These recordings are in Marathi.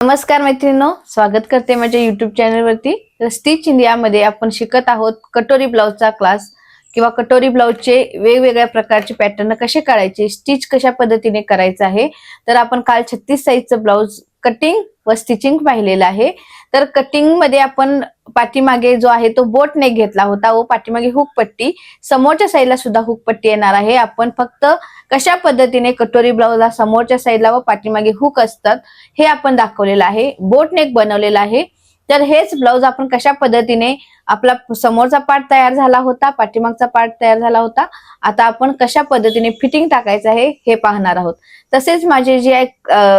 नमस्कार मैत्रिणींनो, स्वागत करते माझ्या युट्यूब चॅनलवरती। तर स्टिच इंडियामध्ये आपण शिकत आहोत कटोरी ब्लाउजचा क्लास किंवा कटोरी ब्लाउजचे वेगवेगळ्या प्रकारचे पॅटर्न कसे काढायचे, स्टिच कशा पद्धतीने करायचं आहे। तर आपण काल 36 साइजचं ब्लाउज कटिंग व स्टिचिंग पाहिलेलं आहे। तर कटिंग मध्ये आपण पाठीमागे जो आहे तो बोट नेक घेतला होता व पाठीमागे हुक पट्टी, समोरच्या साईडला सुद्धा हुक पट्टी येणार आहे। आपण फक्त कशा पद्धतीने कटोरी ब्लाउजला समोरच्या साईडला व पाठीमागे हुक असतात हे आपण दाखवलेलं आहे, बोट नेक बनवलेला आहे। तर हेच ब्लाउज आपण कशा पद्धतीने आपला समोरचा पार्ट तयार झाला होता, पाठीमागचा पार्ट तयार झाला होता, आता आपण कशा पद्धतीने फिटिंग टाकायचं आहे हे पाहणार आहोत। तसेच माझे जे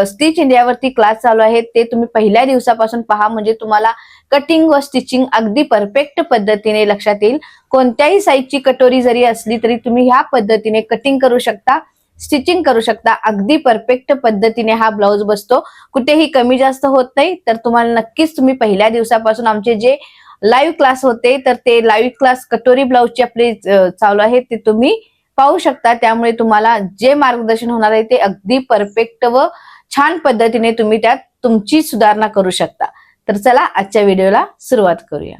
स्टिच इंडियावरती क्लास चालू आहे ते तुम्ही पहिल्या दिवसापासून पहा, म्हणजे तुम्हाला कटिंग व स्टिचिंग अगदी परफेक्ट पद्धतीने लक्षात येईल। कोणत्याही साईजची कटोरी जरी असली तरी तुम्ही ह्या पद्धतीने कटिंग करू शकता, स्टिचिंग करू शकता। अगदी परफेक्ट पद्धतीने हा ब्लाउज बसतो, कुठेही कमी जास्त होत नाही। तर तुम्हाला नक्कीच तुम्ही पहिल्या दिवसापासून आमचे जे लाईव्ह क्लास होते तर ते लाईव्ह क्लास कटोरी ब्लाउजचे आपले चालू आहे ते तुम्ही पाहू शकता। त्यामुळे तुम्हाला जे मार्गदर्शन होणार आहे ते अगदी परफेक्ट व छान पद्धतीने तुम्ही त्यात तुमची सुधारणा करू शकता। तर चला आजच्या व्हिडिओला सुरुवात करूया।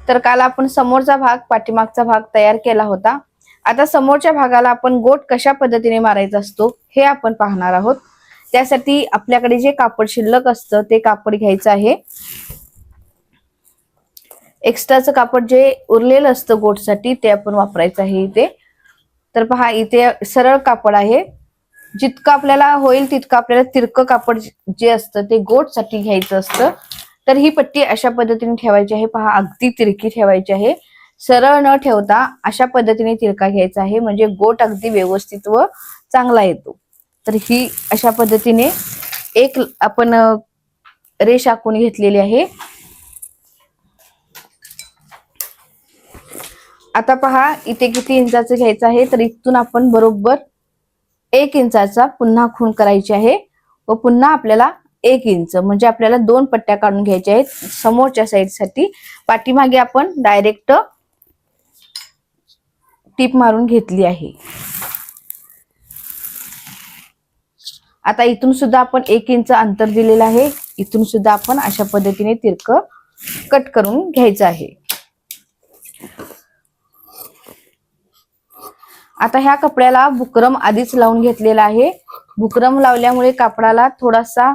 तर काल आपण समोरचा भाग पाठीमागचा भाग तयार केला होता। आता समोरच्या भागाला आपण गोट कशा पद्धतीने मारायचा असतो हे आपण पाहणार आहोत। त्यासाठी आपल्याकडे जे कापड शिल्लक असतं ते कापड घ्यायचं आहे। एक्स्ट्राचं कापड जे उरलेलं असतं गोटसाठी ते आपण वापरायचं आहे इथे। तर पहा, इथे सरळ कापड आहे, जितकं आपल्याला होईल तितकं आपल्याला तिरकं कापड जे असतं ते गोटसाठी घ्यायचं असतं। तर ही पट्टी अशा पद्धतीने ठेवायची आहे, पहा अगदी तिरकी ठेवायची आहे, सरळ न ठेवता अशा पद्धतीने तिरका घ्यायचा आहे, म्हणजे गोट अगदी व्यवस्थित व चांगला येतो। तर ही अशा पद्धतीने एक आपण रेष आखून घेतलेली आहे। आता पहा इथे किती इंचाचं घ्यायचं आहे, तर इथून आपण बरोबर 1 इंचाचा पुन्हा खूण करायची आहे व पुन्हा आपल्याला 1 इंच, म्हणजे आपल्याला 2 पट्ट्या काढून घ्यायच्या आहेत समोरच्या साईडसाठी। पाठीमागे आपण डायरेक्ट टीप मारून घेतली आहे। आता इथून सुद्धा आपण 1 इंच अंतर दिलेलं आहे, इथून सुद्धा आपण अशा पद्धतीने तिरकं कट करून घ्यायचं आहे। आता ह्या कपड्याला बुकरम आधीच लावून घेतलेला आहे। बुकरम लावल्यामुळे कापडाला थोडासा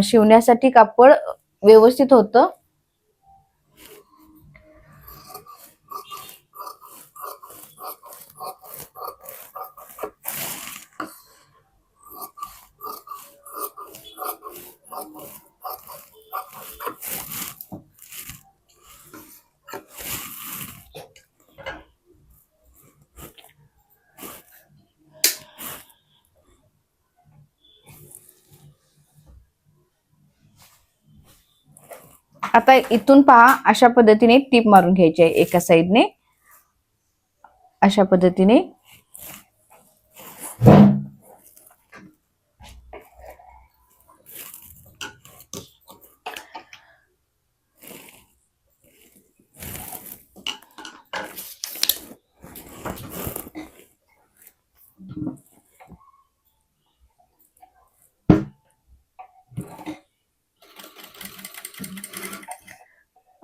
शिवण्यासाठी कापड व्यवस्थित होतं। आता इथून पहा अशा पद्धतीने टीप मारून घ्यायची आहे एका साइडने, अशा पद्धतीने।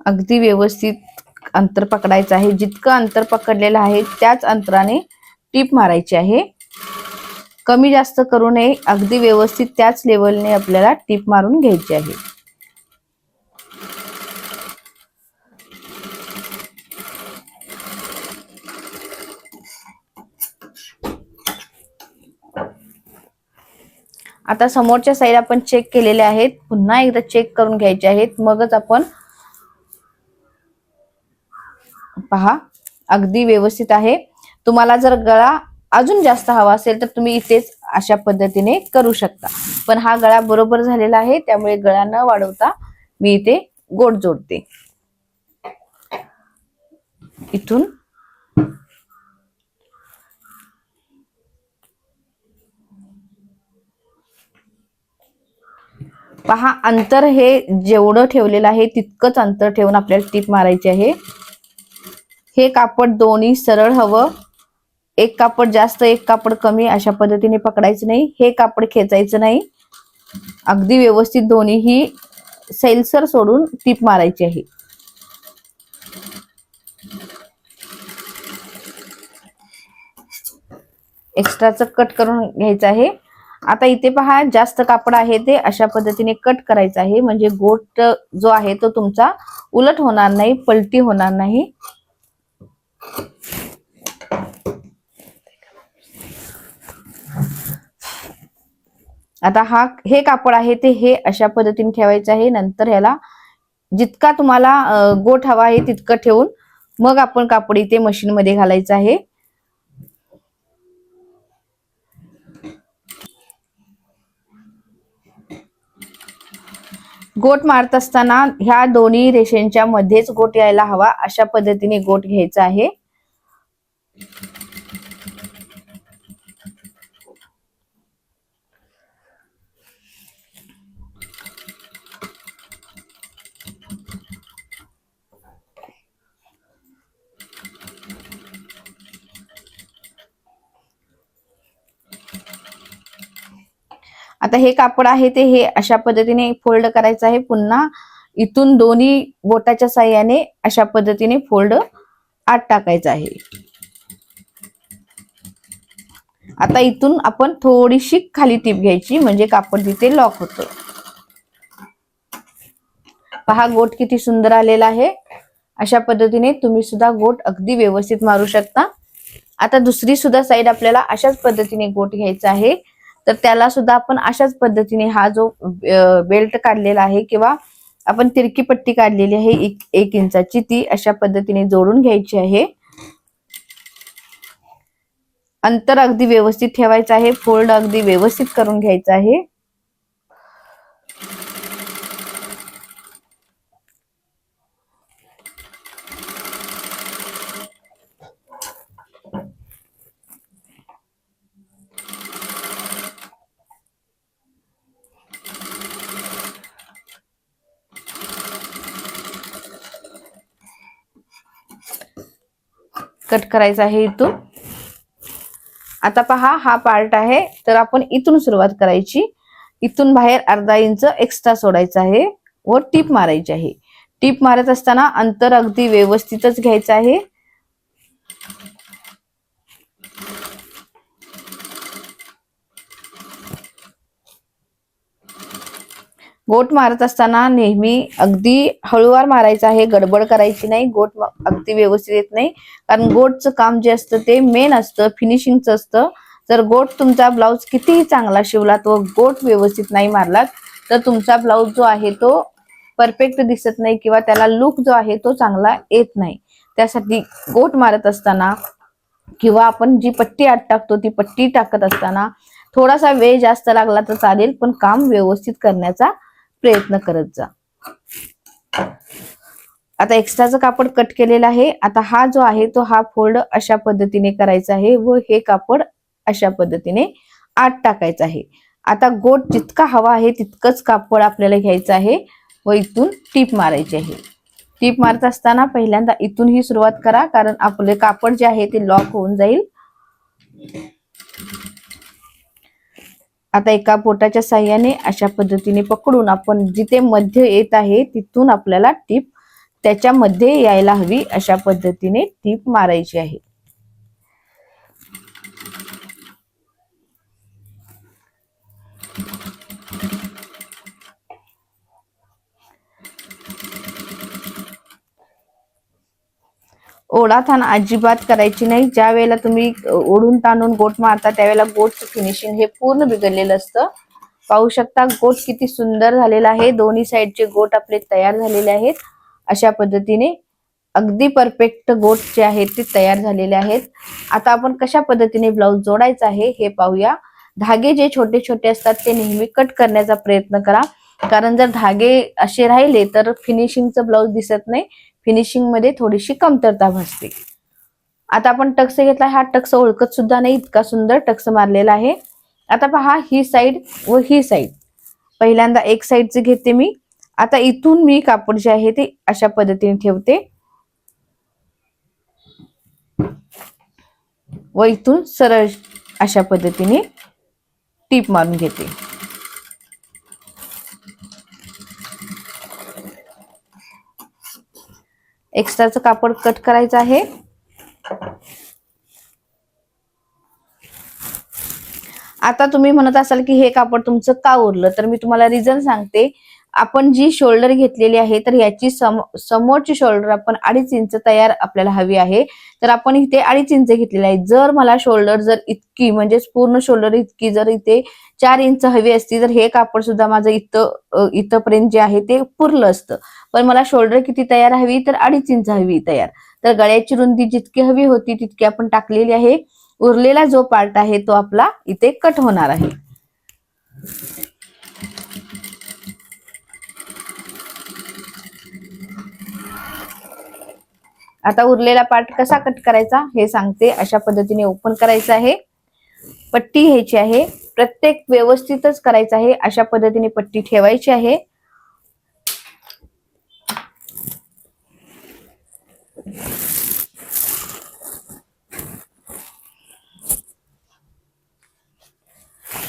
अगदी व्यवस्थित अंतर पकडायचं आहे, जितकं अंतर पकडलेलं आहे त्याच अंतराने टीप मारायची आहे, कमी जास्त करू नये। अगदी व्यवस्थित त्याच लेवलने आपल्याला टीप मारून घ्यायची आहे। आता समोरच्या साईड आपण चेक केलेले आहेत, पुन्हा एकदा चेक करून घ्यायचे आहेत, मगच आपण पहा अगदी व्यवस्थित आहे। तुम्हाला जर गळा अजून जास्त हवा असेल तर तुम्ही इथेच अशा पद्धतीने करू शकता, पण हा गळा बरोबर झालेला आहे, त्यामुळे गळा न वाढवता मी इथे गोट जोडते। इथून पहा अंतर हे जेवढं ठेवलेलं आहे तितकंच अंतर ठेवून आपल्याला टीप मारायची आहे। हे कापड दोन्ही सरळ हवं, एक कापड जास्त एक कापड कमी अशा पद्धतीने पकडायचं नाही, हे कापड खेचायचं नाही, अगदी व्यवस्थित दोन्हीही सैलसर सोडून टीप मारायची आहे. एक्स्ट्राचं कट करून घ्यायचं आहे. आता इथे पहा जास्त कापड आहे ते अशा पद्धतीने कट करायचं आहे, म्हणजे गोट जो आहे तो तुमचा उलट होणार नाही, पलटी होणार नाही. आता हे कापड आहे ते हे अशा पद्धतीने ठेवायचं आहे. नंतर ह्याला जितका तुम्हाला गोट हवा आहे तितकं ठेवून मग आपण कापड इथे मशीन मध्ये घालायचं आहे. गोट मारत असताना ह्या दोन्ही रेषेंच्या मध्येच गोट यायला हवा अशा पद्धतीने गोट घ्यायचा आहे. आता हे कापड आहे ते हे अशा पद्धतीने फोल्ड करायचं आहे. पुन्हा इथून दोन्ही बोटाच्या साह्याने अशा पद्धतीने फोल्ड आत टाकायचं आहे. आता इथून आपण थोडीशी खाली टीप घ्यायची, म्हणजे कापड तिथे लॉक होतं. पहा गोट किती सुंदर आलेला आहे. अशा पद्धतीने तुम्ही सुद्धा गोट अगदी व्यवस्थित मारू शकता. आता दुसरी सुद्धा साइड आपल्याला अशाच पद्धतीने गोट घ्यायचा आहे. तर त्याला सुद्धा आपण अशाच पद्धतीने हा जो बेल्ट काढलेला आहे किंवा आपण तिरकी पट्टी काढलेली आहे 1 इंचाची, ती अशा पद्धतीने जोडून घ्यायची आहे. अंतर अगदी व्यवस्थित ठेवायचं आहे, फोल्ड अगदी व्यवस्थित करून घ्यायचं आहे. कट करायचा आहे इथून. आता पहा हा पार्ट आहे, तर आपण इथून सुरुवात करायची. इथून बाहेर अर्धा इंच एक्स्ट्रा सोडायचा आहे व टीप मारायची आहे. टीप मारत असताना अंतर अगदी व्यवस्थितच घ्यायचं आहे. गोट मारत असताना नेहमी अगदी हळूवार मारायचं आहे, गडबड करायची नाही. गोट अगदी व्यवस्थित येत नाही, कारण गोटचं काम जे असतं ते मेन असतं, फिनिशिंगचं असतं. जर गोट तुमचा ब्लाउज कितीही चांगला शिवलात व गोट व्यवस्थित नाही मारलात तर तुमचा ब्लाउज जो आहे तो परफेक्ट दिसत नाही किंवा त्याला लुक जो आहे तो चांगला येत नाही. त्यासाठी गोट मारत असताना किंवा आपण जी पट्टी आत टाकतो ती पट्टी टाकत असताना थोडासा वेळ जास्त लागला तर चालेल, पण काम व्यवस्थित करण्याचा प्रयत्न करत जा. आता एक्स्ट्राचं कापड कट केलेलं आहे. आता हा जो आहे तो हा फोल्ड अशा पद्धतीने करायचा आहे व हे कापड अशा पद्धतीने आत टाकायचं आहे. आता गोट जितका हवा आहे तितकंच कापड आपल्याला घ्यायचं आहे व इथून टीप मारायची आहे. टीप मारत असताना पहिल्यांदा इथून ही सुरुवात करा, कारण आपले कापड जे आहे ते लॉक होऊन जाईल. आता एका बोटाच्या साह्याने अशा पद्धतीने पकडून आपण जिथे मध्य येत आहे तिथून आपल्याला टीप त्याच्यामध्ये यायला हवी अशा पद्धतीने टीप मारायची आहे. ओढाताण अजिबात करायची नाही. ज्या वेळेला तुम्ही ओढून ताणून गोट मारता त्यावेळेला गोटचं फिनिशिंग हे पूर्ण बिघडलेलं असतं. पाहू शकता गोट किती सुंदर झालेला आहे. दोन्ही साइडचे गोट आपले तयार झालेले आहेत. अशा पद्धतीने अगदी परफेक्ट गोट जे आहेत ते तयार झालेले आहेत. आता आपण कशा पद्धतीने ब्लाउज जोडायचा आहे हे पाहूया. धागे जे छोटे छोटे असतात ते नेहमी कट करण्याचा प्रयत्न करा, कारण जर धागे असे राहिले तर फिनिशिंगचं ब्लाउज दिसत नाही, फिनिशिंग मध्ये थोडीशी कमतरता भासते. आता आपण टक्स घेतला, हा टक्स ओळखत सुद्धा नाही इतका सुंदर टक्स मारलेला आहे. आता पहा ही साइड व ही साइड, पहिल्यांदा एक साइडचे घेते मी. आता इथून मी कापड जे आहे ते अशा पद्धतीने ठेवते व इथून सरळ अशा पद्धतीने टीप मारून घेते. एक्स्ट्राचं कापड कट करायचं आहे. आता तुम्ही म्हणत असाल की हे कापड तुमचं का उरलं, तर मी तुम्हाला रिझन सांगते. आपण जी शोल्डर घेतलेली आहे तर याची समोरची शोल्डर आपण 2.5 इंच तयार आपल्याला हवी आहे. तर आपण इथे 2.5 इंच घेतलेली आहे. जर मला शोल्डर जर इतकी म्हणजे पूर्ण शोल्डर इतकी जर इथे 4 इंच हवी असती तर हे कापड सुद्धा माझं इथपर्यंत जे आहे ते पुरलं असतं. पण मला शोल्डर किती तयार हवी, तर 2.5 इंच हवी तयार. तर गळ्याची रुंदी जितकी हवी होती तितकी आपण टाकलेली आहे. उरलेला जो पार्ट आहे तो आपला इथे कट होणार आहे. आता उरलेला पार्ट कसा कट करायचा हे सांगते. अशा पद्धतीने ओपन करायचं आहे. पट्टी घ्यायची आहे. प्रत्येक व्यवस्थितच करायचं आहे. अशा पद्धतीने पट्टी ठेवायची आहे.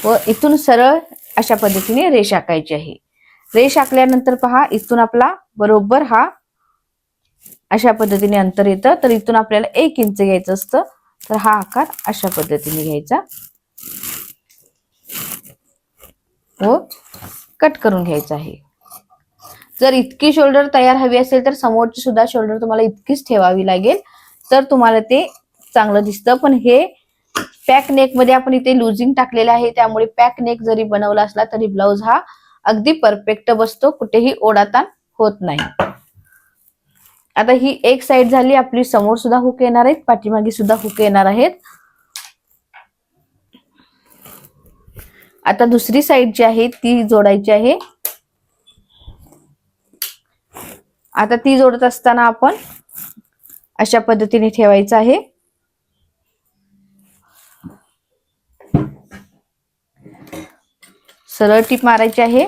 व इथून सरळ अशा पद्धतीने रेष आखायची आहे. रेष आखल्यानंतर पहा, इथून आपला बरोबर हा अशा पद्धतीने अंतर येतं. तर इथून आपल्याला 1 इंच घ्यायचं असतं. तर हा आकार अशा पद्धतीने घ्यायचा व कट करून घ्यायचा आहे. जर इतकी शोल्डर तयार हवी असेल तर समोरची सुद्धा शोल्डर तुम्हाला इतकीच ठेवावी लागेल, तर तुम्हाला ते चांगलं दिसतं. पण हे पॅक नेक मध्ये आपण इथे लुजिंग टाकलेलं आहे, त्यामुळे पॅक नेक जरी बनवला असला तरी ब्लाउज हा अगदी परफेक्ट बसतो, कुठेही ओढाताण होत नाही. आता ही एक साइड झाली आपली. समोर सुद्धा हुक येणार आहेत, पाठीमागे सुद्धा हुक येणार आहेत. आता दुसरी साइड जी आहे ती जोडायची आहे. आता ती जोडत असताना आपण अशा पद्धतीने ठेवायचं आहे. सरळ टीप मारायची आहे.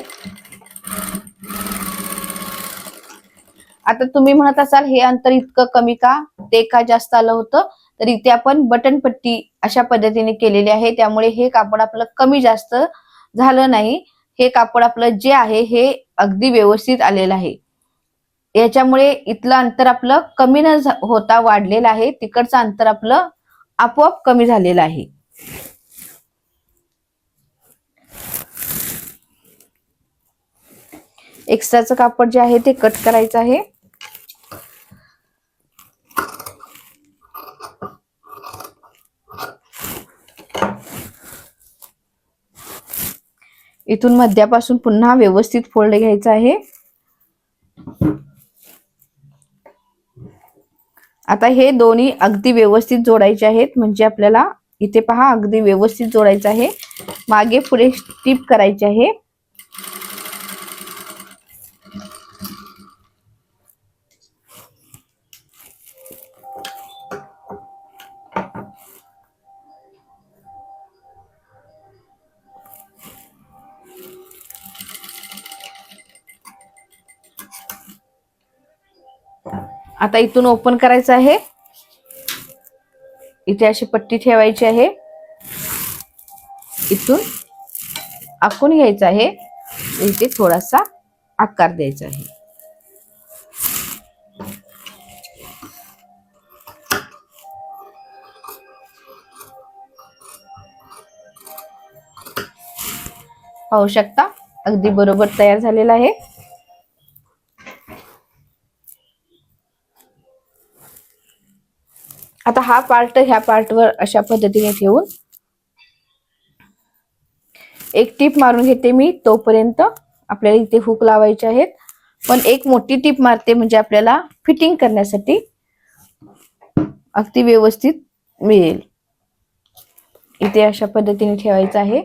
आता तुम्ही म्हणत असाल हे अंतर इतकं कमी का, ते का जास्त आलं होतं, तर इथे आपण बटन पट्टी अशा पद्धतीने केलेली आहे, त्यामुळे हे कापड आपलं कमी जास्त झालं नाही. हे कापड आपलं जे आहे हे अगदी व्यवस्थित आलेलं आहे. याच्यामुळे इथलं अंतर आपलं कमी न होता वाढलेलं आहे. तिकडचं अंतर आपलं आपोआप कमी झालेलं आहे. एक्स्ट्राचं कापड जे आहे ते कट करायचं आहे. इथून मध्यापासून पुन्हा व्यवस्थित फोल्ड घ्यायचा आहे. आता हे दोन्ही अगदी व्यवस्थित जोडायचे आहेत. म्हणजे आपल्याला इथे पहा अगदी व्यवस्थित जोडायचं आहे. मागे पुढे टिप करायची आहे. आता इथून ओपन करायचं आहे. इथे अशी पट्टी ठेवायची आहे. इथून आखून घ्यायचं आहे. इथे थोडासा आकार द्यायचा आहे. पाहू शकता अगदी बरोबर तयार झालेला आहे. आता हा पार्ट ह्या पार्टवर अशा पद्धतीने ठेवून एक टीप मारून घेते मी. तोपर्यंत आपल्याला इथे हुक लावायचे आहेत. पण एक मोठी टीप मारते म्हणजे आपल्याला फिटिंग करण्यासाठी अगदी व्यवस्थित मिळेल. इथे अशा पद्धतीने ठेवायचं आहे.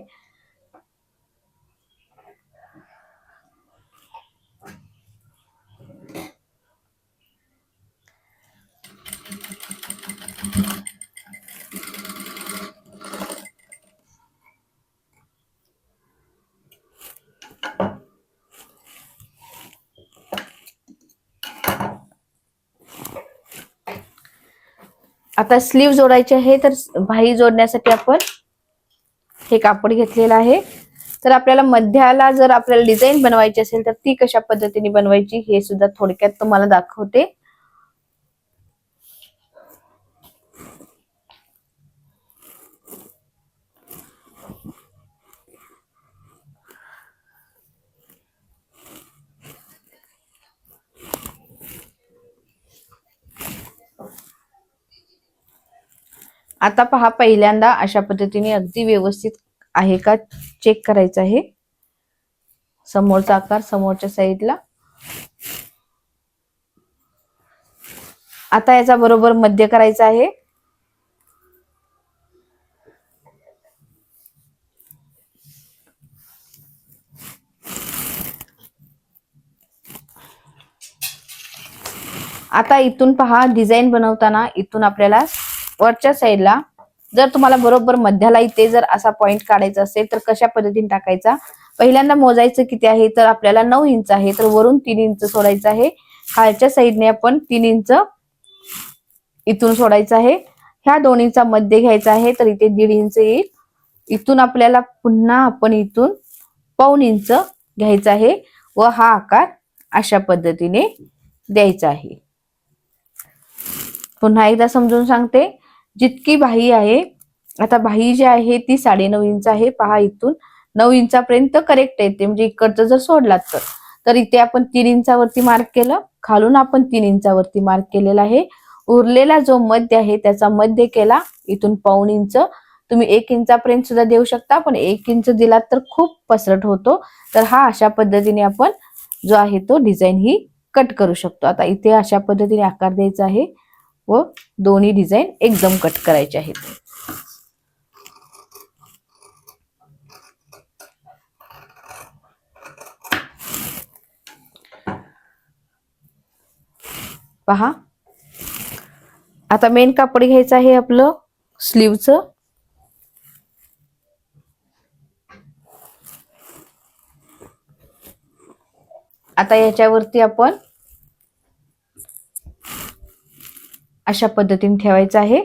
आता स्लीव जोडायची आहे. तर बाही जोडण्यासाठी आपण हे कापड घेतलेलं आहे. तर आपल्याला मध्याला जर आपल्याला डिझाईन बनवायची असेल तर ती कशा पद्धतीने बनवायची हे सुद्धा थोडक्यात तुम्हाला दाखवते. आता पहा, पहिल्यांदा अशा पद्धतीने अगदी व्यवस्थित आहे का चेक करायचं आहे. समोरचा आकार समोरच्या साईडला. आता याचा बरोबर मध्य करायचा आहे. आता इथून पहा, डिझाईन बनवताना इथून आपल्याला वरच्या साईडला जर तुम्हाला बरोबर मध्याला इथे जर असा पॉइंट काढायचा असेल तर कशा पद्धतीने टाकायचा. पहिल्यांदा मोजायचं किती आहे, तर आपल्याला 9 इंच आहे तर वरून 3 इंच सोडायचं आहे. खालच्या साईडने आपण 3 इंच इथून सोडायचं आहे. ह्या दोन्हीचा मध्य घ्यायचा आहे तर इथे 1.5 इंच येईल. इथून आपल्याला पुन्हा आपण इथून पाऊण इंच घ्यायचा आहे व हा आकार अशा पद्धतीने द्यायचा आहे. पुन्हा एकदा समजून सांगते. जितकी बाही आहे, आता बाही जी आहे ती 9.5 इंच आहे. पहा, इथून 9 इंचापर्यंत करेक्ट येते. म्हणजे इकडचं जर सोडलात तर इथे आपण 3 इंचावरती मार्क केलं, खालून आपण 3 इंचावरती मार्क केलेला आहे. उरलेला जो मध्य आहे त्याचा मध्य केला इथून पाऊण इंच. तुम्ही 1 इंचापर्यंत सुद्धा देऊ शकता, पण 1 इंच दिलात तर खूप पसरट होतो. तर हा अशा पद्धतीने आपण जो आहे तो डिझाईन ही कट करू शकतो. आता इथे अशा पद्धतीने आकार द्यायचा आहे व दोन्ही डिझाईन एकदम कट करायचे आहेत. पहा, आता मेन कापड घ्यायचं आहे आपलं स्लीवचं. आता याच्यावरती आपण अशा पद्धतीने ठेवायचं आहे.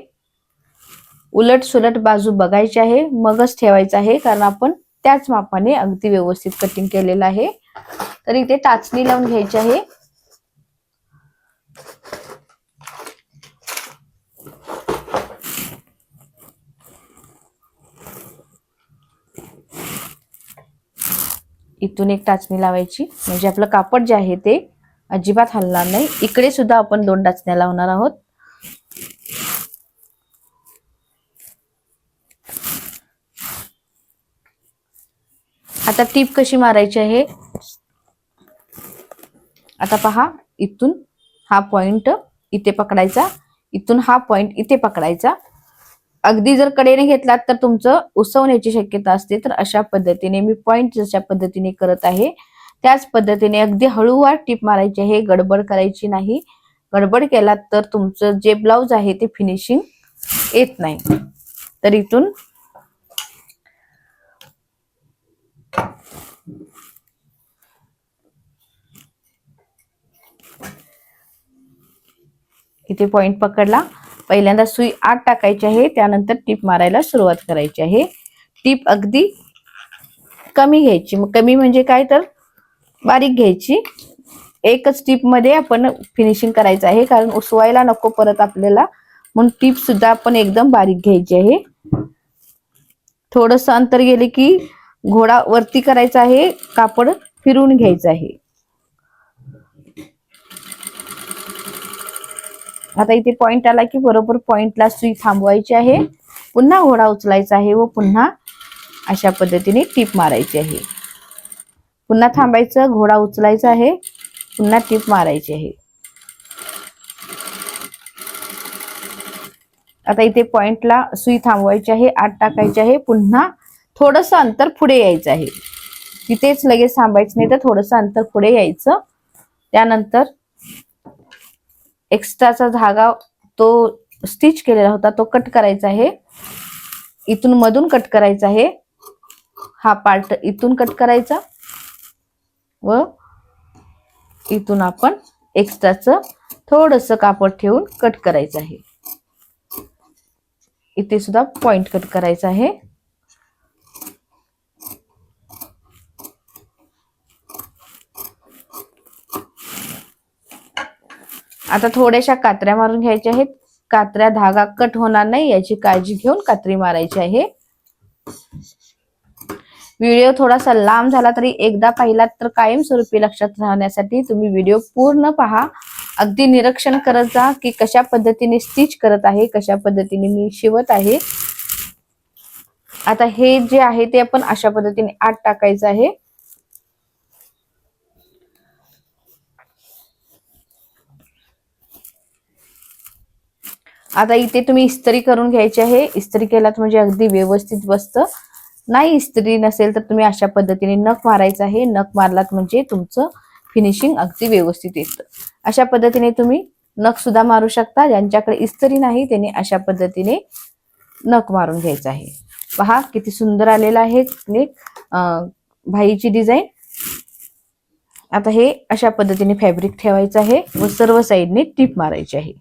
उलट सुलट बाजू बघायची आहे, मगच ठेवायचं आहे, कारण आपण त्याच मापाने अगदी व्यवस्थित कटिंग केलेलं आहे. तर इथे टाचणी लावून घ्यायची आहे. इथून एक टाचणी लावायची, म्हणजे आपलं कापड जे आहे ते अजिबात हलणार नाही. इकडे सुद्धा आपण 2 टाचण्या लावणार आहोत. आता टीप कशी मारायची आहे. आता पहा, इथून हा पॉइंट इथे पकडायचा, इथून हा पॉइंट इथे पकडायचा. अगदी जर कडेने घेतलात तर तुमचं उसवण्याची शक्यता असते. तर अशा पद्धतीने मी पॉइंट जशा पद्धतीने करत आहे त्याच पद्धतीने अगदी हळूवार टीप मारायची आहे. गडबड करायची नाही. गडबड केलात तर तुमचं जे ब्लाउज आहे ते फिनिशिंग येत नाही. तर इथून इथे पॉइंट पकडला. पहिल्यांदा सुई आत टाकायची आहे, त्यानंतर टीप मारायला सुरुवात करायची आहे. टीप अगदी कमी घ्यायची. मग कमी म्हणजे काय, तर बारीक घ्यायची. एकच टीप मध्ये आपण फिनिशिंग करायचं आहे, कारण उसवायला नको परत आपल्याला, म्हणून टीप सुद्धा आपण एकदम बारीक घ्यायची आहे. थोडस अंतर गेले की घोडा वरती करायचा आहे, कापड फिरवून घ्यायचं आहे. आता इथे पॉइंट आला की बरोबर पॉइंटला सुई थांबवायची आहे. पुन्हा घोडा उचलायचा आहे व पुन्हा अशा पद्धतीने टीप मारायची आहे. पुन्हा थांबायचं, घोडा उचलायचा आहे, पुन्हा टीप मारायची आहे. आता इथे पॉइंटला सुई थांबवायची आहे, आत टाकायची आहे, पुन्हा थोडस अंतर पुढे यायचं आहे. तिथेच लगेच थांबायचं नाही, तर थोडस अंतर पुढे यायचं. त्यानंतर एक्स्ट्राचा धागा तो स्टिच केलेला होता तो कट करायचा आहे. इथून मधून कट करायचा आहे. हा पार्ट इथून कट करायचा व इथून आपण एक्स्ट्राचं थोडस कापड ठेवून कट करायचं आहे. इथे सुद्धा पॉइंट कट करायचा आहे. आता थोड्याशा कात्र्या मारून घ्यायच्या आहेत. कात्र्या धागा कट होणार नाही याची काळजी घेऊन कात्री मारायची आहे. व्हिडिओ थोडासा लांब झाला तरी एकदा पाहिलात तर कायमस्वरूपी लक्षात राहण्यासाठी तुम्ही व्हिडिओ पूर्ण पहा. अगदी निरीक्षण करत जा की कशा पद्धतीने स्टिच करत आहे, कशा पद्धतीने मी शिवत आहे. आता हे जे आहे ते आपण अशा पद्धतीने आत टाकायचं आहे. आता इथे तुम्ही इस्त्री करून घ्यायची आहे. इस्त्री केलात म्हणजे अगदी व्यवस्थित बसतं. नाही इस्त्री नसेल तर तुम्ही अशा पद्धतीने नख मारायचं आहे. नख मारलात म्हणजे तुमचं फिनिशिंग अगदी व्यवस्थित येतं. अशा पद्धतीने तुम्ही नख सुद्धा मारू शकता. ज्यांच्याकडे इस्त्री नाही त्यांनी अशा पद्धतीने नख मारून घ्यायचं आहे. पहा किती सुंदर आलेला आहे भाईची डिझाईन. आता हे अशा पद्धतीने फॅब्रिक ठेवायचं आहे व सर्व साइडने टीप मारायची आहे.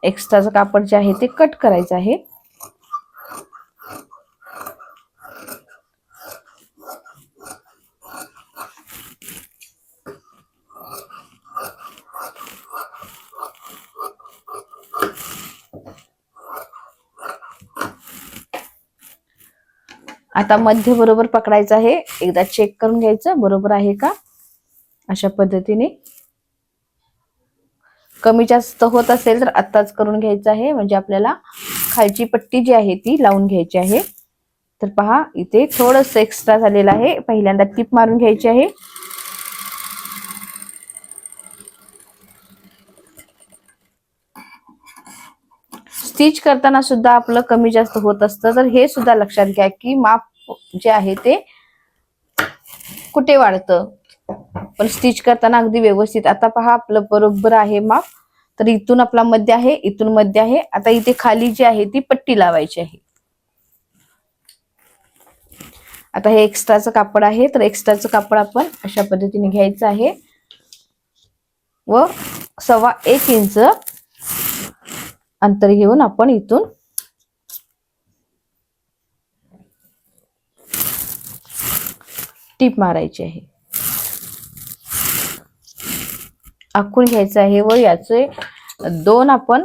एक्स्ट्राचं कापड जे आहे ते कट करायचं आहे. आता मध्य बरोबर पकडायचं आहे. एकदा चेक करून घ्यायचं बरोबर आहे का. अशा पद्धतीने कमी जास्त होत असेल तर आत्ताच करून घ्यायचं आहे, म्हणजे आपल्याला खालची पट्टी जी आहे ती लावून घ्यायची आहे. तर पहा इथे थोडंसं एक्स्ट्रा झालेलं आहे. पहिल्यांदा टीप मारून घ्यायची आहे. स्टिच करताना सुद्धा आपलं कमी जास्त होत असतं, तर हे सुद्धा लक्षात घ्या की माप जे आहे ते कुठे वाढतं, पण स्टिच करताना अगदी व्यवस्थित. आता पहा आपलं बरोबर आहे माप. तर इथून आपला मध्य आहे, इथून मध्य आहे. आता इथे खाली जी आहे ती पट्टी लावायची आहे. आता हे एक्स्ट्राचं कापड आहे, तर एक्स्ट्राचं कापड आपण अशा पद्धतीने घ्यायचं आहे व 1.25 इंच अंतर घेऊन आपण इथून टीप मारायची आहे. आखून घ्यायचं आहे व याचे 2 आपण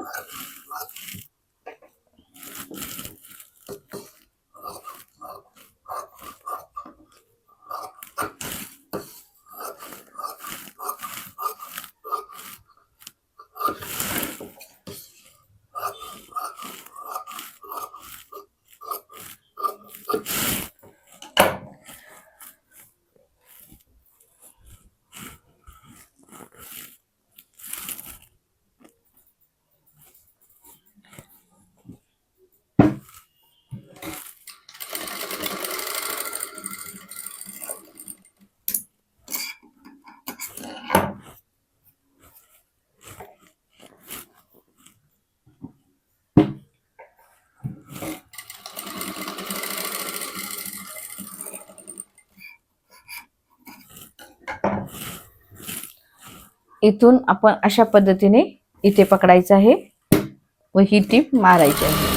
इथून आपण अशा पद्धतीने इथे पकडायचं आहे व ही टीप मारायची आहे.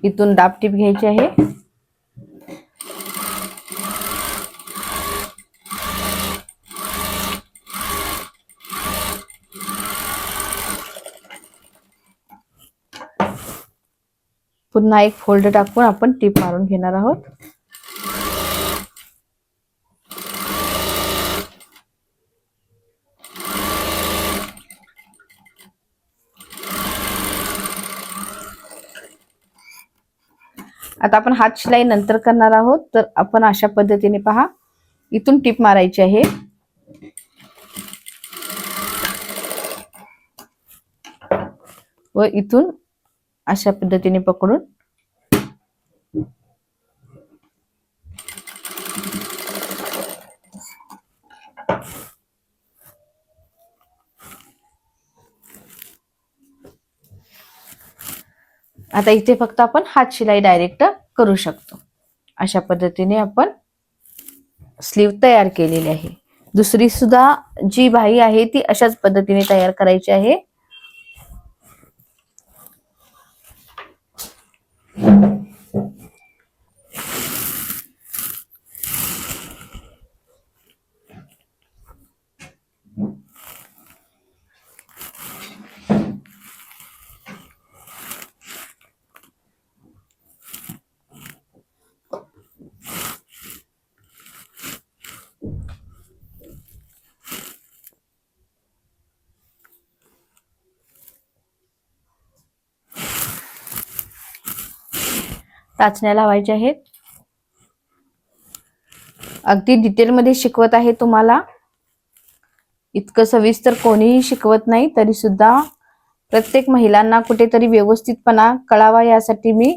इथून दाब टीप घ्यायची आहे. पुन्हा एक फोल्ड टाकून आपण टीप मारून घेणार आहोत. आता आपण हात शिलाई नंतर करणार आहोत, तर आपण अशा पद्धतीने पहा इथून टीप मारायची आहे व इथून अशा पद्धतीने पकडून आता इथे फक्त आपण हात शिलाई डायरेक्ट करू शकतो। अशा पद्धतीने आपण स्लीव तयार केलेली आहे। दुसरी सुद्धा जी बाही आहे ती अशाच पद्धतीने तयार करायची आहे। टाचण्या लावायच्या आहेत। अगदी डिटेलमध्ये शिकवत आहे तुम्हाला, इतकं सविस्तर कोणीही शिकवत नाही, तरी सुद्धा प्रत्येक महिलांना कुठेतरी व्यवस्थितपणा कळावा यासाठी मी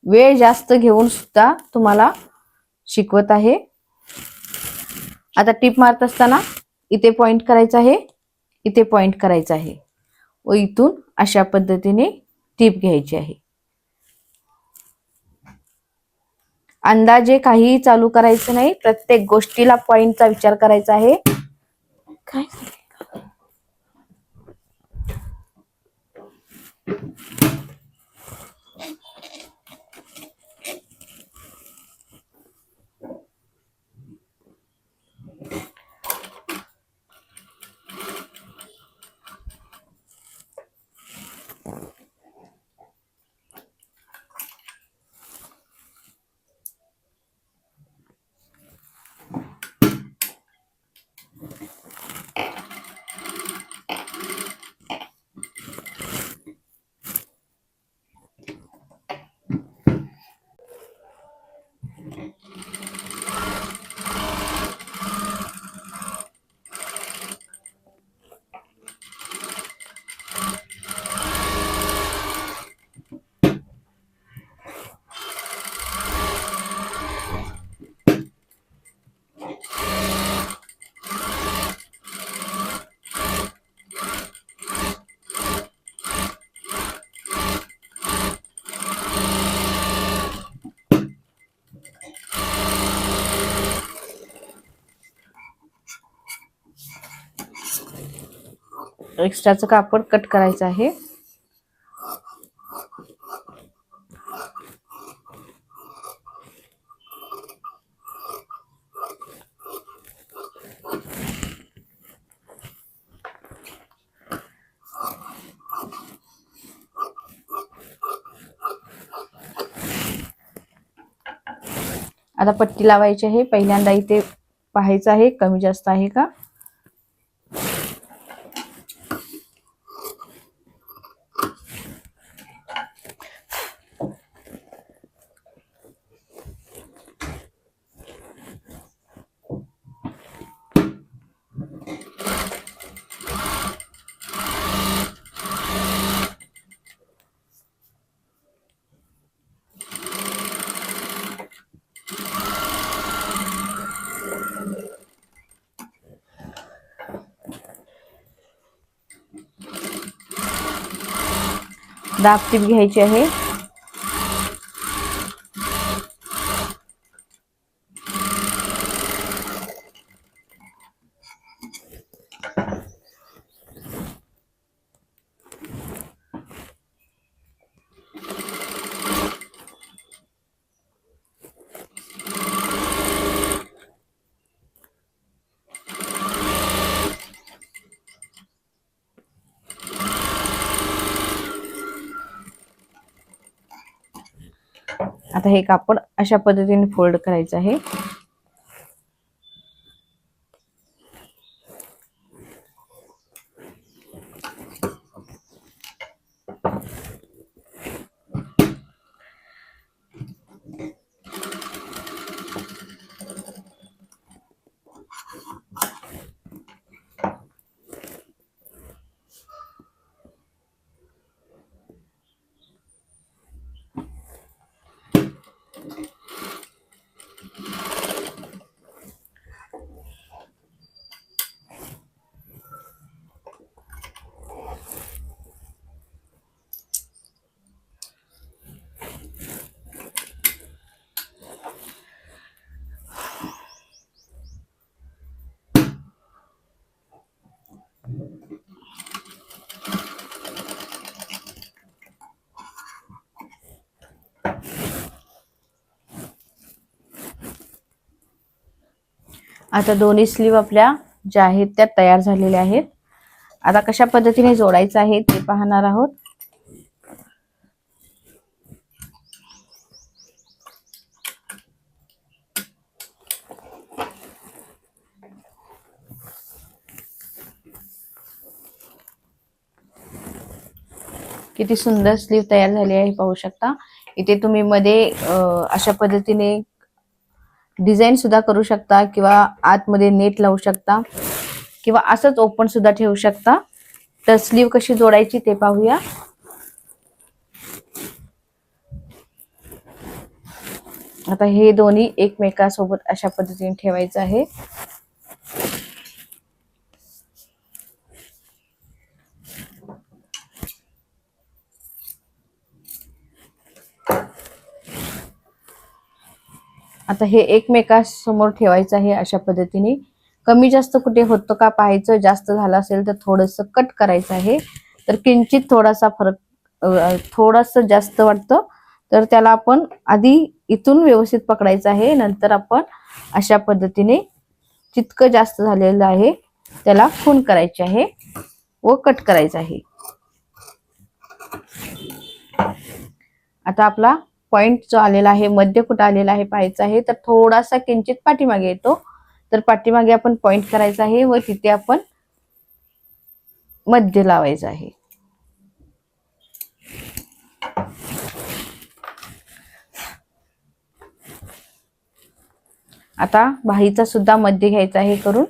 वेळ जास्त घेऊन सुद्धा तुम्हाला शिकवत आहे। आता टीप मारत असताना इथे पॉइंट करायचा आहे, इथे पॉइंट करायचा आहे व इथून अशा पद्धतीने टीप घ्यायची आहे। अंदाजे काहीही चालू करायचं नाही, प्रत्येक गोष्टीला पॉइंटचा विचार करायचा आहे। काय एक्स्ट्राचं कापड कट करायचं आहे। आता पट्टी लावायची आहे। पहिल्यांदा इथे पाहायचं आहे कमी जास्त आहे का। दाब टीप घ्यायची आहे। आता हे कापड अशा पद्धतीने फोल्ड करायचं आहे। आता दोन्ही स्लीव आपल्या ज्या आहेत त्या तयार झालेल्या आहेत. आता कशा पद्धतीने जोडायचं आहे ते पाहणार आहोत. किती सुंदर स्लीव तयार झाली आहे पाहू शकता. इथे तुम्ही मध्ये अशा पद्धतीने डिझाईन सुद्धा करू शकता किंवा आतमध्ये नेट लावू शकता किंवा असंच ओपन सुद्धा ठेवू शकता. तर स्लीव कशी जोडायची ते पाहूया. आता हे दोन्ही एकमेकांसोबत अशा पद्धतीने ठेवायचं आहे. आता हे एकमेकांसमोर ठेवायचं आहे अशा पद्धतीने. कमी जास्त कुठे होतं का पाहायचं. जास्त झालं असेल तर थोडंसं कट करायचं आहे. तर किंचित थोडासा फरक थोडंसं जास्त वाटतं तर त्याला आपण आधी इथून व्यवस्थित पकडायचं आहे. नंतर आपण अशा पद्धतीने जितकं जास्त झालेलं आहे त्याला खून करायचे आहे व कट करायचं आहे. आता आपला पॉइंट जो आलेला आहे, मध्य कुठं आलेला आहे पाहायचं आहे. तर थोडासा किंचित पाठीमागे येतो. तर पाठीमागे आपण पॉइंट करायचा आहे व तिथे आपण मध्य लावायचं आहे. आता बाहीचा सुद्धा मध्य घ्यायचा आहे करून.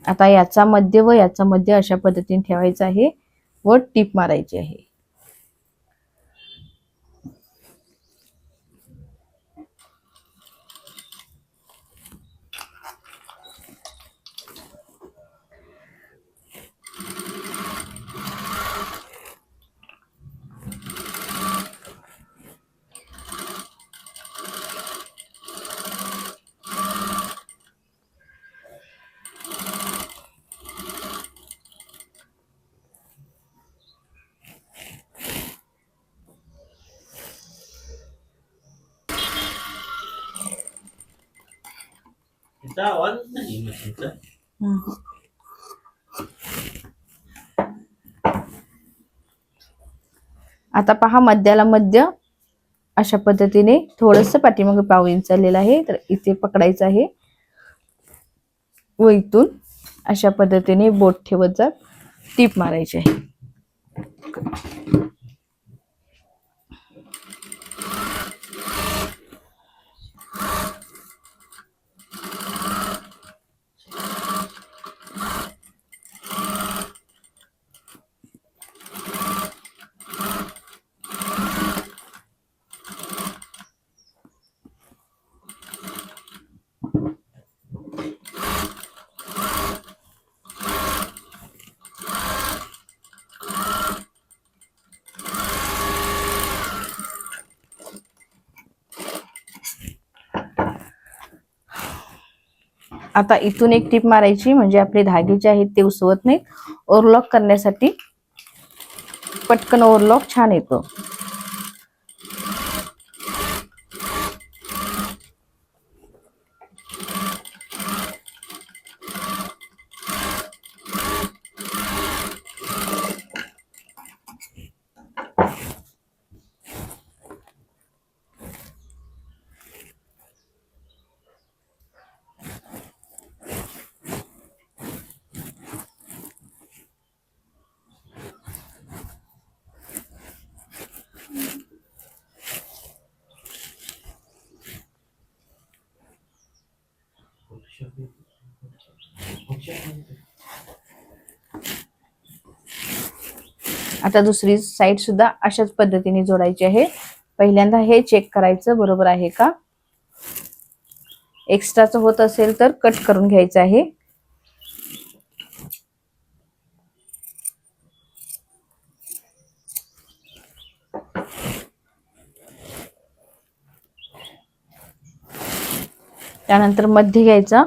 आता याचा मध्य व याचा मध्य अशा पद्धतीने ठेवायचा आहे व टीप मारायची आहे. आवाजच नाही मशीनचा. आता पहा मध्याला मध्य अशा पद्धतीने थोडंसं पाठीमागे पाव इंच आलेलं आहे. तर इथे पकडायचं आहे व इथून अशा पद्धतीने बोट ठेवत जात टीप मारायची आहे. आता इथून एक टीप मारायची म्हणजे आपले धागे जे आहेत ते उसवत नाहीत. ओव्हरलॉक करण्यासाठी पटकन ओव्हरलॉक छान येतो. आता दुसरी साइड सुद्धा अशाच पद्धतीने जोडायची आहे. पहिल्यांदा हे चेक करायचं बरोबर आहे का. एक्स्ट्राचं होत असेल तर कट करून घ्यायचं आहे. त्यानंतर मध्य घ्यायचा.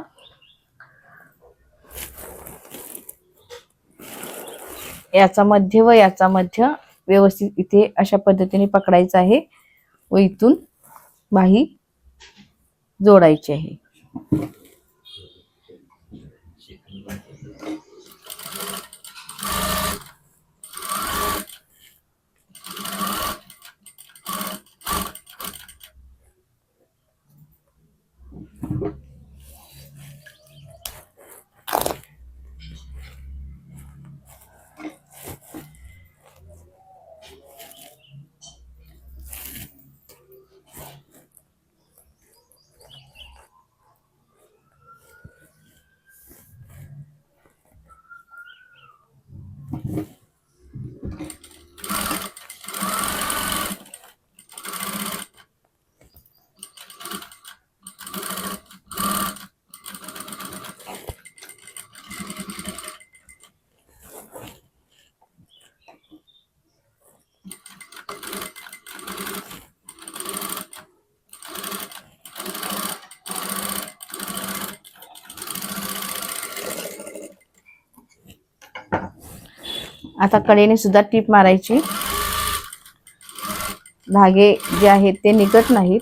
याचा मध्य व याचा मध्य व्यवस्थित इथे अशा पद्धतीने पकडायचं आहे व इथून बाही जोडायची आहे. आता कडेने सुद्धा टीप मारायची. धागे जे आहेत ते निघत नाहीत.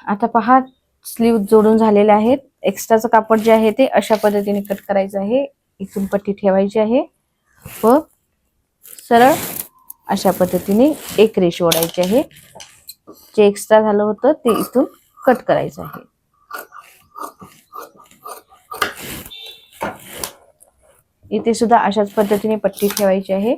आता पहा स्लीव जोडून झालेले आहेत. एक्स्ट्राचं कापड जे आहे ते अशा पद्धतीने कट करायचं आहे. इथून पट्टी ठेवायची आहे व सरळ अशा पद्धतीने एक रेष ओढायची आहे. जे एक्स्ट्रा झालं होतं ते इथून कट करायचं आहे. इथे सुद्धा अशाच पद्धतीने पट्टी ठेवायची आहे.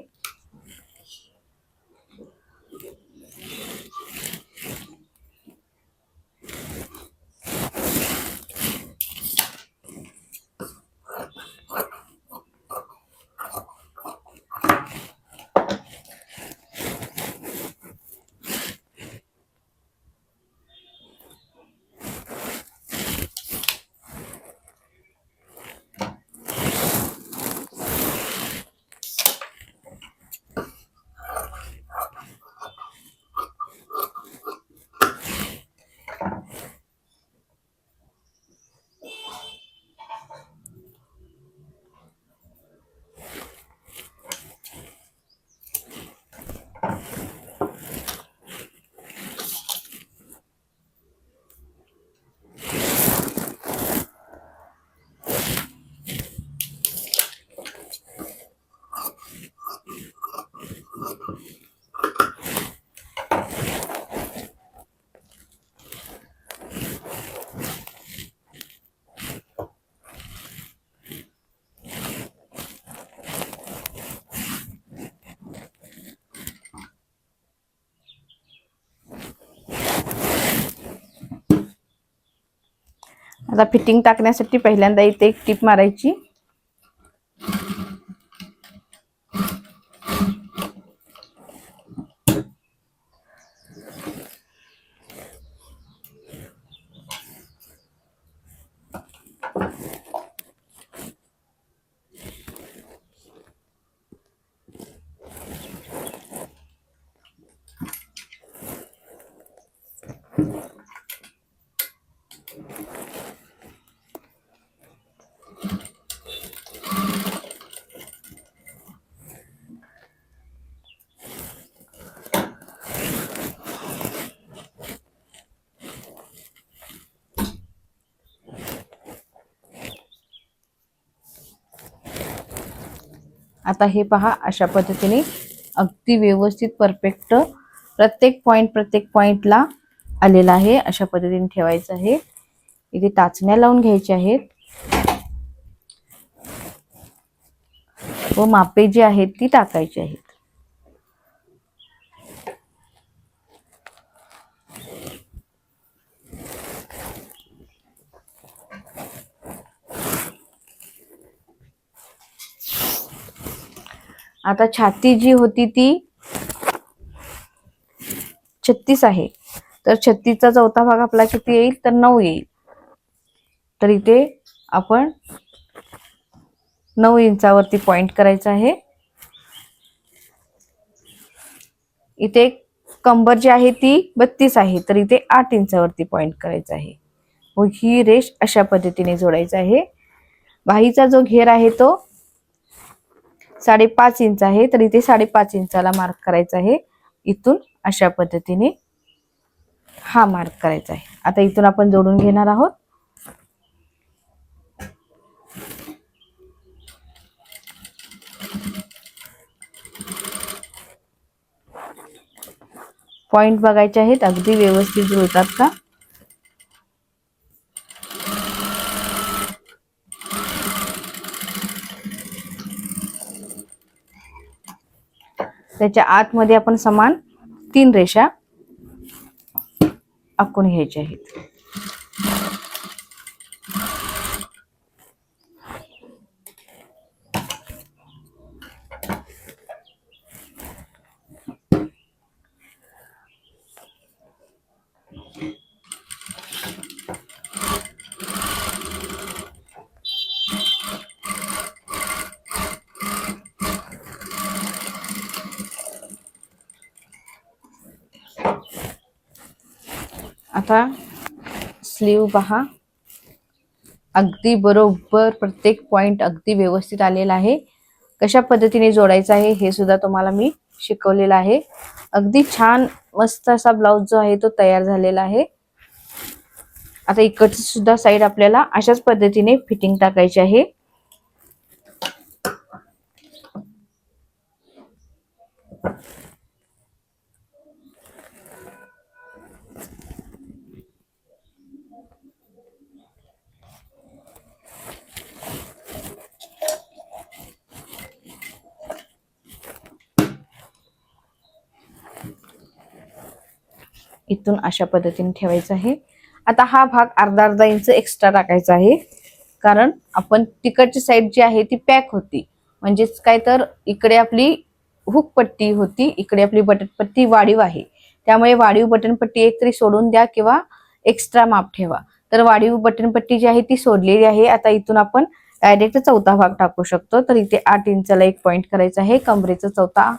आता फिटिंग टाकण्यासाठी पहिल्यांदा इथे एक टीप मारायची. आता हे पहा अशा पद्धतीने अगदी व्यवस्थित परफेक्ट प्रत्येक पॉइंटला आलेला आहे. अशा पद्धतीने ठेवायचं आहे. इथे टाचण्या लावून घ्यायच्या आहेत व मापे जी आहेत ती टाकायची आहेत. आता छाती जी होती ती 36 आहे. तर 36चा चौथा भाग आपला किती येईल तर 9 येईल. तर इथे आपण 9 इंचावरती पॉइंट करायचा आहे. इथे कंबर जी आहे ती 32 आहे, तर इथे 8 इंचावरती पॉइंट करायचा आहे व ही रेष अशा पद्धतीने जोडायचा आहे. बाहीचा जो घेर आहे तो 5.5 इंच आहे, तर इथे 5.5 इंचाला मार्क करायचा आहे. इथून अशा पद्धतीने हा मार्क करायचा आहे. आता इथून आपण जोडून घेणार आहोत. पॉइंट बघायचे आहेत अगदी व्यवस्थित जुळतात का. त्याच्या आतमध्ये आपण समान 3 रेषा आखून घ्यायच्या आहेत. आता स्लीव पहा, अगदी बरोबर प्रत्येक पॉइंट अगदी व्यवस्थित आलेला आहे. कशा पद्धतीने जोडायचं आहे हे सुद्धा तुम्हाला मी शिकवलेलं आहे. अगदी छान मस्त असा ब्लाउज जो आहे तो तयार झालेला आहे. आता इकडची सुद्धा साइड आपल्याला अशाच पद्धतीने फिटिंग टाकायची आहे. इथून अशा पद्धतीने ठेवायचं आहे. आता हा भाग अर्धा इंच एक्स्ट्रा टाकायचा आहे, कारण आपण तिकडची साइड जी आहे ती पॅक होती. म्हणजेच काय, तर इकडे आपली हुक पट्टी होती, इकडे आपली बटन पट्टी वाढीव आहे. त्यामुळे वाढीव बटन पट्टी एकतरी सोडून द्या किंवा एक्स्ट्रा माप ठेवा. तर वाढीव बटन पट्टी जी आहे ती सोडलेली आहे. आता इथून आपण डायरेक्ट चौथा भाग टाकू शकतो. तर इथे 8 इंचाला एक पॉइंट करायचा आहे. कमरेचा चौथा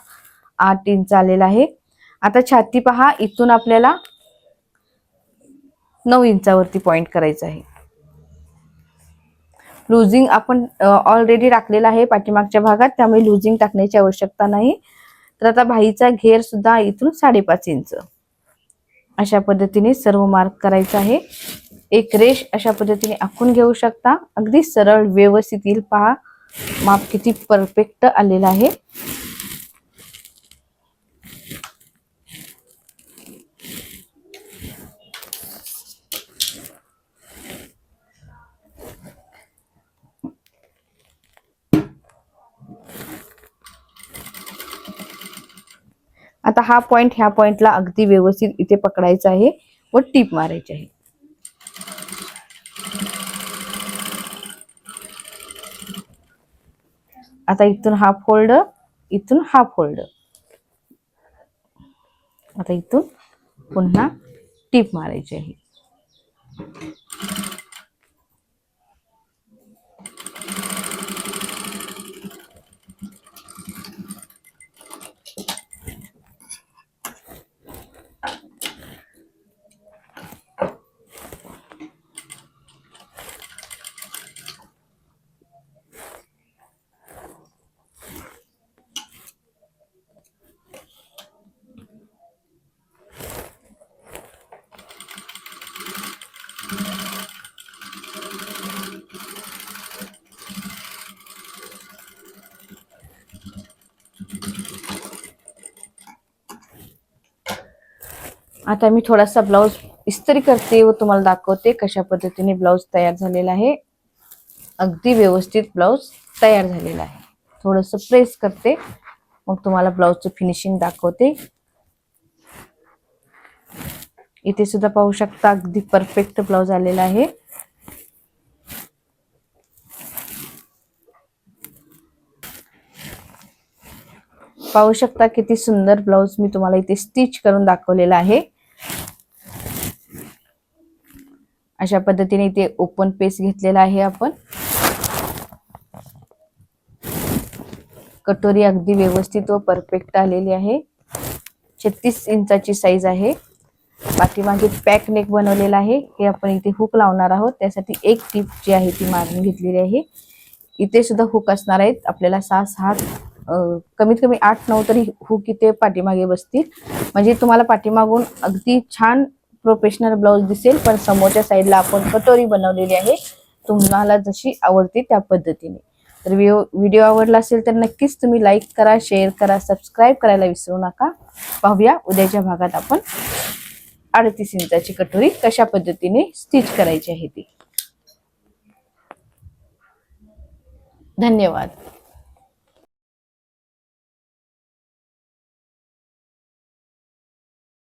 8 इंच आलेला आहे. आता छाती पहा, इथून आपल्याला 9 इंचावरती पॉइंट करायचा आहे. लुजिंग आपण ऑलरेडी राखलेला आहे पाठीमागच्या भागात, त्यामुळे लुजिंग टाकण्याची आवश्यकता नाही. तर आता बाहीचा घेर सुद्धा इथून 5.5 इंच अशा पद्धतीने सर्व मार्क करायचा आहे. एक रेष अशा पद्धतीने आखून घेऊ शकता. अगदी सरळ व्यवस्थित येईल. पहा माप किती परफेक्ट आलेला आहे. आता हा पॉइंट ह्या पॉइंटला अगदी व्यवस्थित इथे पकडायचा आहे व टीप मारायची आहे. आता इथून हा फोल्ड, इथून हा फोल्ड. आता इथून पुन्हा टीप मारायची आहे. आता मी थोडासा ब्लाउज इस्त्री करते व तुम्हाला दाखवते कशा पद्धतीने ब्लाउज तयार झालेला आहे. अगदी व्यवस्थित ब्लाउज तयार झालेला आहे. थोडंसं प्रेस करते, मग तुम्हाला ब्लाउजचं फिनिशिंग दाखवते. इथे सुद्धा पाहू शकता अगदी परफेक्ट ब्लाउज आलेला आहे. पाहू शकता किती सुंदर ब्लाउज मी तुम्हाला इथे स्टिच करून दाखवलेला आहे. अशा पद्धतीने इथे ओपन पेस घेतलेला आहे आपण. कटोरी अगदी व्यवस्थित व परफेक्ट आलेली आहे. 36 इंचाची साईज आहे. पाठीमागे पॅक नेक बनवलेला आहे. हे आपण इथे हुक लावणार आहोत. त्यासाठी एक टीप जी आहे ती मारून घेतलेली आहे. इथे सुद्धा हुक असणार आहेत. आपल्याला 6 कमीत कमी 8-9 तरी हुक इथे पाठीमागे बसतील, म्हणजे तुम्हाला पाठीमागून अगदी छान प्रोफेशनल ब्लाउज दिसेल. पण समोरच्या साईडला आपण कटोरी बनवलेली आहे, तुम्हाला जशी आवडते त्या पद्धतीने. तर व्हिडिओ आवडला असेल तर नक्कीच तुम्ही लाईक करा, शेअर करा, सबस्क्राईब करायला विसरू नका. पाहूया उद्याच्या भागात आपण 38 इंचाची कटोरी कशा पद्धतीने स्टिच करायची आहे ती. धन्यवाद.